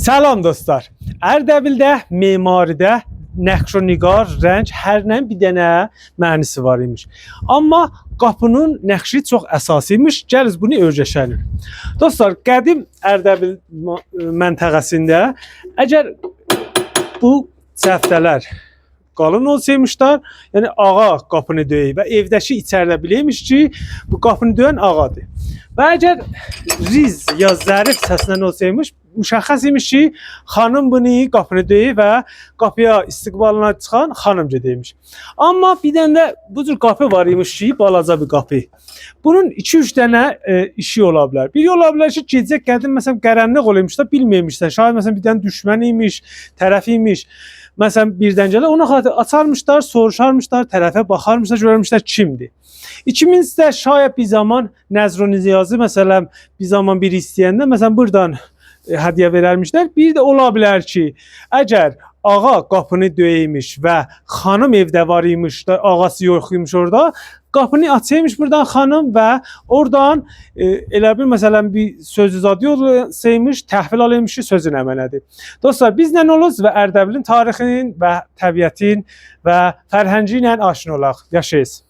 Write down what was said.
Salam dostlar. Ərdəbildə memaridə nəqş və niqar, rəng hər nəyin bir dənə mənisi var imiş. Amma qapının nəqşi çox əsası imiş. Gəliz bunu öyrəşəlim. Dostlar, qədim Ərdəbil məntəqəsində əgər bu cəftələr qalın olsaymışlar, yəni ağa qapını döyür və evdəki içəridə bilirmiş ki, bu qapını döyən ağadır. Və əgər riz ya zərif səslən olsaymış, müşəxəs imiş ki, xanım bunu qapını döyür və qapıya istiqbalına çıxan xanımca deymiş. Amma bir dənə də bu cür qapı var imiş ki, balaca bir qapı. Bunun 2-3 dənə işi ola bilər. Biri ola bilər ki, gecə qədim məsələn qaranlıq olmuş da bilməymişlər. Şayət məsələn bir dənə düşmən imiş, tərəf imiş. Məsələn birdən gələ ona xatir açarmışlar, soruşarmışlar, tərəfə baxarmışlar, görmüşlər kimdir. İkincisi də şayət bir zaman Nəzr-i Niyazi məsələn bir zaman biri istəyəndə məsələn buradan hədiyyə verərmişlər. Bir də ola bilər ki, əgər ağa qapını döyəymiş və xanım evdə var imiş, ağası yox imiş orada, qapını açaymış buradan xanım və oradan elə bir məsələn bir sözü zad yoxsaymış, təhvil alaymış ki, sözün əməlidir. Dostlar, bizlə oluz və Ərdəbilin tarixinin və təbiətin və fərhəngi ilə aşina olaq. Yaşayız.